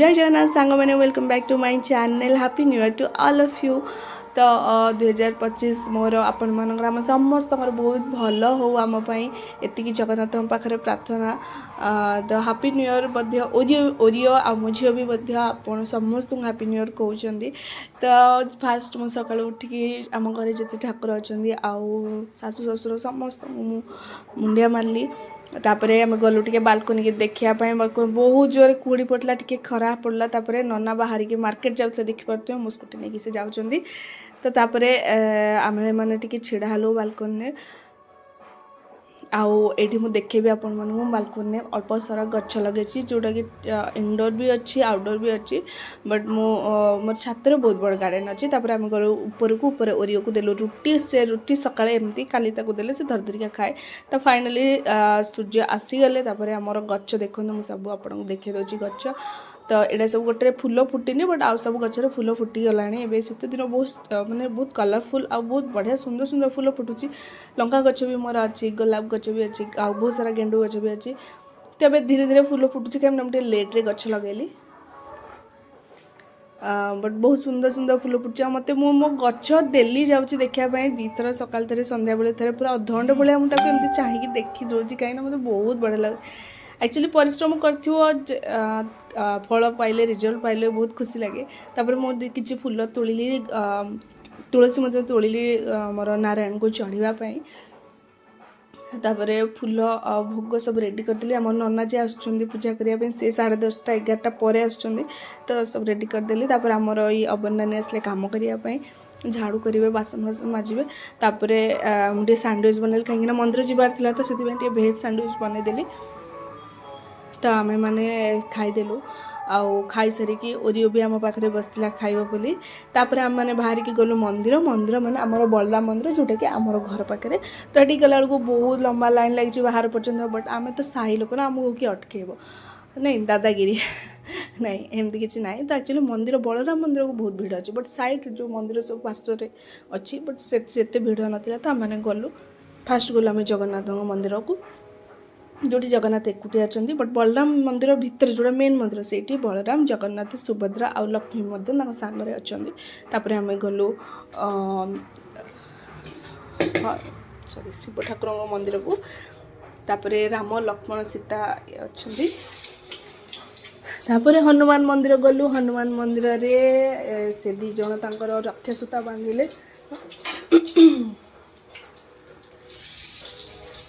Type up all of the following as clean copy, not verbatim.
जय जगन्नाथ सांग मैंने welcome back to my channel happy new year to all of you. तो 2025 मोर आपण मानकर आम समस्त बहुत भल हो आमपाई एति जगन्नाथ पाखे प्रार्थना। तो हैप्पी न्यू ईयर ओरियो आ मो झील भी आप समस्त हैप्पी न्यू ईयर कहते। तो फास्ट मु सका उठिकी आम घर जिते ठाकुर अच्छा आउ शाशु शशुर समस्त मुंडिया मारली। तापर आम गलु टे बालकनी के देखापी बहुत जोर कुड़ी पड़ता टे खरा पड़ला। तापर नना बाहर के मार्केट जाऊे देखिपे मो स्कूटी नहीं से जाऊँच। तो तापर आम मैंने टे छिड़ा हलु बालकनी आउ एठी मु देखेबी आपण मानू बालकनी अल्प सारा गछ लगे जोटा कि इनडोर भी अच्छी आउटडोर भी अच्छी। बट मोर छात बहुत बड़ गार्डन अच्छी। तापर आम गलु ऊपर ओरियो को देलु रुटी से रुटी सका एमती काली देले से धर धरिका खाए। तो फाइनाली सूर्य आसीगले तापर आमर गछ देखो मुझे सब आपको देखे दूसरी गछ। तो यहाँ सब गोटे फूल फुटिनी बट आउ सब गचर फूल फुटी गला। ए शीत दिन बहुत माने बहुत कलरफुल आ बहुत बढ़िया सुंदर सुंदर फूल फुटुची। लंका गच भी मोर अच्छी गोलाप गच भी अच्छी आ बहुत सारा गेंडू गच भी अच्छी। तो ये धीरे धीरे फूल फुटुची कहीं मुझे लेट्रे गच लगेली बट बहुत सुंदर सुंदर फूल फुटुची। मत मो गच डेली जाऊँगी देखापी दीथर सकाल थे संध्या बेले थे पूरा अधघंटे भाया मुझे एमती चाहिए देखी दूसरी कहीं मतलब बहुत बढ़िया लगे। एक्चुअली परिश्रम कर फल पाइले रिजल्ट पाइले बहुत खुशी लगे। तापर मो किसी फूल तोड़िली तुलसी मत तोड़िली मोर नारायण को चढ़ाई। तापर फूल भोग सब रेडी करदेली। आम नना जी आसुँच पूजा करने से 10:30 11टा पर आसुँच। तो सब रेडी करदेली। तापर आमर ये अबन नानी आसले कम करने झाड़ू करेंगे बासन बासन माजिबे। तापर मुझे सैंडविच बनल कहीं मंदिर जीवार था तो से भेज सैंडविच बनईदेली। तो आम मैंने खाईदेलु आउ खाई सारिकी ओरियो भी आम पाखे बसला खाइब बोली। तापर आम मैंने बाहर की गलु मंदिर मैंने आमर बलराम मंदिर जोटा कि आमर घर पाखे। तो ये गला बेलू बहुत लंबा लाइन लगी बाहर पर्यटन। बट आम तो साही लोक ना आमको किए अटकेब नहीं दादागिरी नहीं एमती किसी ना। तो एक्चुअली मंदिर बलराम मंदिर को बहुत भिड़ अच्छी बट साइड जो मंदिर सब पार्श्व अच्छी बट से भिड़ नाला। तो आम मैंने गलु फास्ट गलु आम जगन्नाथ मंदिर को जो जगन्नाथ एकुटिया अच्छा। बट बलराम मंदिर भितर जो मेन मंदिर से बलराम जगन्नाथ सुभद्रा आ लक्ष्मी सांगे अच्छा। तापर आम गलु सॉरी शिव ठाकुर मंदिर को। तापर राम लक्ष्मण सीता अच्छा। तापर हनुमान मंदिर गलु हनुमान मंदिर रे से दी जन तांकर रक्षासूता बांधिले।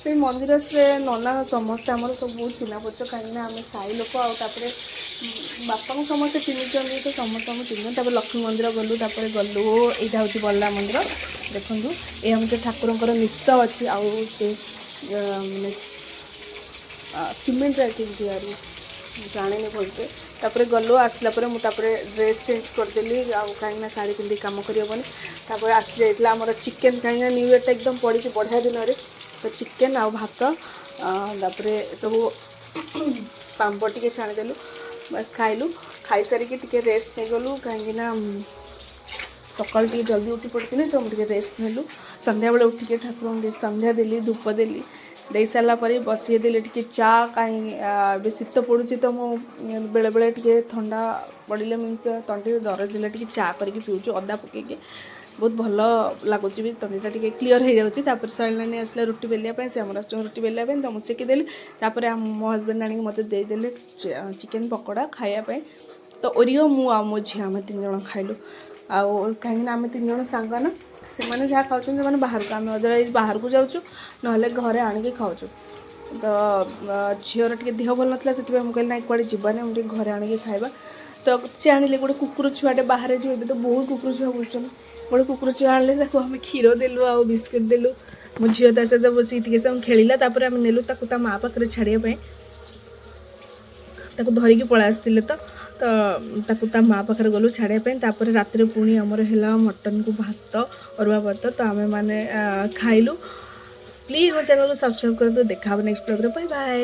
से मंदिर से नना समस्ते आम सब बहुत चिन्ह परिचय कहीं आम साई लोक आउे बापा को समस्ते चिन्ह तो समस्त चिन्ह। तापर लक्ष्मी मंदिर गलु तापर गलु यहाँ हूँ बलराम मंदिर देखूँ ये हूँ ठाकुर निश अच्छी आउ से माने सीमेंट तैयारी जाने भलसे। तापर गलु आसला मुझे ड्रेस चेंज करदेली कहीं शाढ़ी पिंधि कम करहबनी। तापर आसी जाइए आमर चिकेन कहीं न्यू ईयर एकदम पड़ी बढ़िया दिन में। तो चिकेन आ भात तापर सब पांपड़ टे छाणीदेलु बस खाइलु। खाई सारिकी टे रेस्ट नहीं गलु कहीं सकाल टे जल्दी उठी पड़ी तो मुझे रेस्ट नेलु। संध्या बेले उठिके ठाकुर संध्या देली धूप देली दे सारापर बसई देली टे चा कहीं शीत पड़ुची। तो मो बेले बेले टे ठंडा पड़े मीन्स तंटी दरज टे चा करके पीऊँ अदा पकईके बहुत भल लगुच भी तंडीटा टे क्लीयर हो जाऊँगी। सैलानी आसला रुटी बेलिया से आम रुटी बेलिया तो मुझे सेकिदेली। तापर मो हजबैंड आनिक मत देदेले चिकेन पकोड़ा खायापी। तो ओरियो मु आ मो झी आम 3 जन खाइलु आउ कहीं आम 3 जन सांग ना से जहाँ खाऊँ से बाहर को आम अदरवाइज बाहर को जाऊँ ना घरे आणिक खाऊँ। तो झीर टे देह भल नाला से मुझे ना कड़े जीवानी मुझे घरे आणिक खाइबा। तो सी आने गोटे कुकुर छुआटे बाहर जो तो बहुत कुकुर छुआ बुलूँ गोटे कुकुर छुआ आने आम क्षीर देलु आ बिस्किट देलु मो झील ता सहित बस समय खेला। तापर आम नेलु ता माँ पाखे छाड़ापी धरिकी पलि आसते। तो ता माँ पाखे गलु छाड़ापी। तापर रात पुणी आमर है मटन को भात अरुआ भात। तो आम मैंने खाइलु। प्लीज मो चैनल को सब्सक्राइब कर। देखा नेक्स्ट ब्लॉग रे बाय बाय।